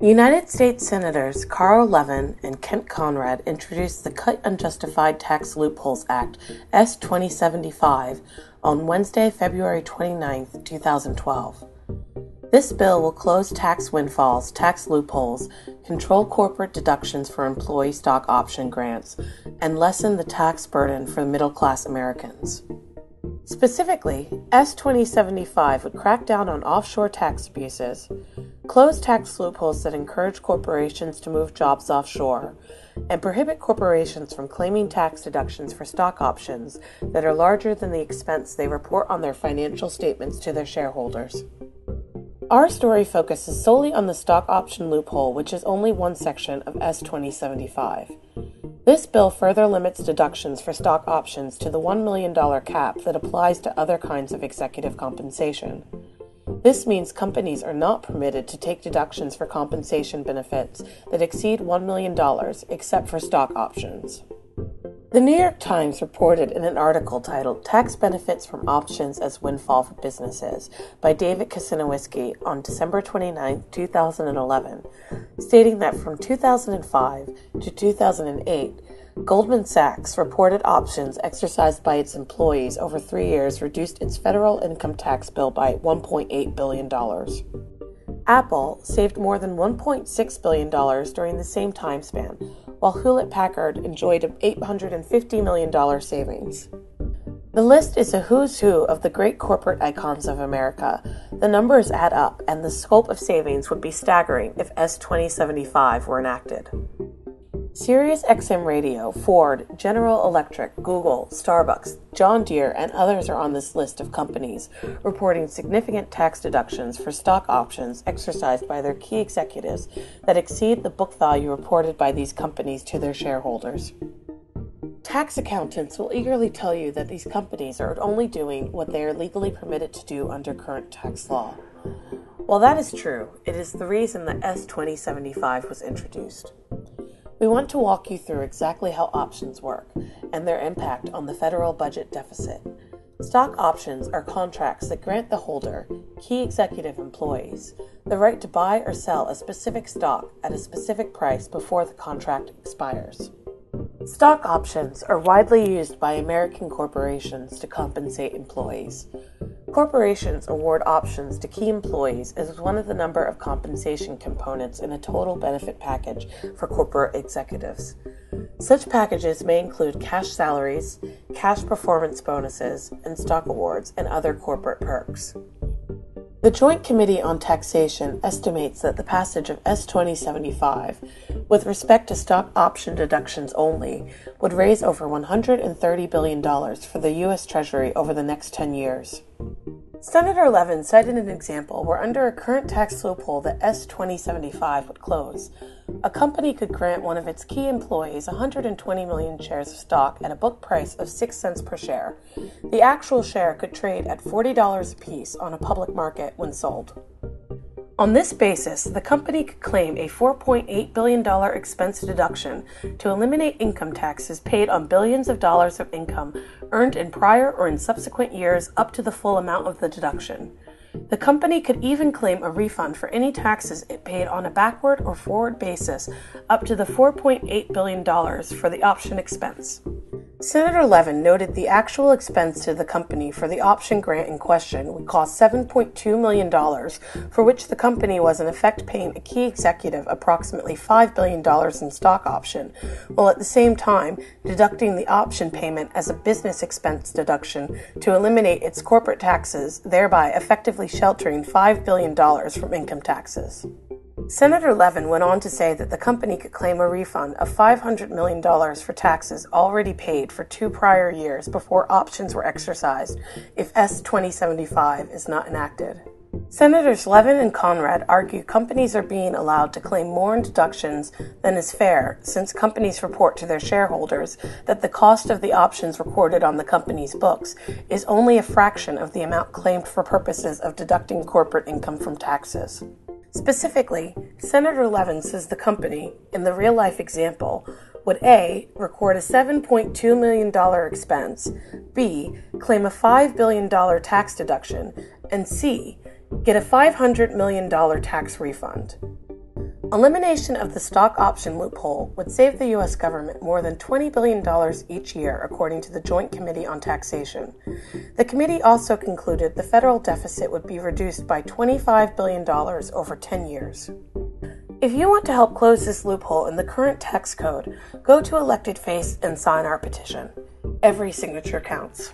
United States Senators Carl Levin and Kent Conrad introduced the Cut Unjustified Tax Loopholes Act, S. 2075, on Wednesday, February 29, 2012. This bill will close tax windfalls, tax loopholes, control corporate deductions for employee stock option grants, and lessen the tax burden for middle-class Americans. Specifically, S. 2075 would crack down on offshore tax abuses, close tax loopholes that encourage corporations to move jobs offshore, and prohibit corporations from claiming tax deductions for stock options that are larger than the expense they report on their financial statements to their shareholders. Our story focuses solely on the stock option loophole, which is only one section of S. 2075. This bill further limits deductions for stock options to the $1 million cap that applies to other kinds of executive compensation. This means companies are not permitted to take deductions for compensation benefits that exceed $1 million, except for stock options. The New York Times reported in an article titled Tax Benefits from Options as Windfall for Businesses by David Kaczynowski on December 29, 2011, stating that from 2005 to 2008, Goldman Sachs reported options exercised by its employees over 3 years reduced its federal income tax bill by $1.8 billion. Apple saved more than $1.6 billion during the same time span, while Hewlett-Packard enjoyed an $850 million savings. The list is a who's who of the great corporate icons of America. The numbers add up, and the scope of savings would be staggering if S. 2075 were enacted. Sirius XM Radio, Ford, General Electric, Google, Starbucks, John Deere, and others are on this list of companies reporting significant tax deductions for stock options exercised by their key executives that exceed the book value reported by these companies to their shareholders. Tax accountants will eagerly tell you that these companies are only doing what they are legally permitted to do under current tax law. While that is true, it is the reason that S. 2075 was introduced. We want to walk you through exactly how options work and their impact on the federal budget deficit. Stock options are contracts that grant the holder, key executive employees, the right to buy or sell a specific stock at a specific price before the contract expires. Stock options are widely used by American corporations to compensate employees. Corporations award options to key employees as one of the number of compensation components in a total benefit package for corporate executives. Such packages may include cash salaries, cash performance bonuses, and stock awards, and other corporate perks. The Joint Committee on Taxation estimates that the passage of S. 2075, with respect to stock option deductions only, would raise over $130 billion for the U.S. Treasury over the next 10 years. Senator Levin cited an example where under a current tax loophole that S. 2075 would close, a company could grant one of its key employees 120 million shares of stock at a book price of 6 cents per share. The actual share could trade at $40 apiece on a public market when sold. On this basis, the company could claim a $4.8 billion expense deduction to eliminate income taxes paid on billions of dollars of income earned in prior or in subsequent years up to the full amount of the deduction. The company could even claim a refund for any taxes it paid on a backward or forward basis up to the $4.8 billion for the option expense. Senator Levin noted the actual expense to the company for the option grant in question would cost $7.2 million, for which the company was in effect paying a key executive approximately $5 billion in stock option, while at the same time deducting the option payment as a business expense deduction to eliminate its corporate taxes, thereby effectively sheltering $5 billion from income taxes. Senator Levin went on to say that the company could claim a refund of $500 million for taxes already paid for 2 prior years before options were exercised if S. 2075 is not enacted. Senators Levin and Conrad argue companies are being allowed to claim more in deductions than is fair since companies report to their shareholders that the cost of the options recorded on the company's books is only a fraction of the amount claimed for purposes of deducting corporate income from taxes. Specifically, Senator Levin says the company, in the real-life example, would A. record a $7.2 million expense, B. claim a $5 billion tax deduction, and C. get a $500 million tax refund. Elimination of the stock option loophole would save the U.S. government more than $20 billion each year, according to the Joint Committee on Taxation. The committee also concluded the federal deficit would be reduced by $25 billion over 10 years. If you want to help close this loophole in the current tax code, go to Elected Face and sign our petition. Every signature counts.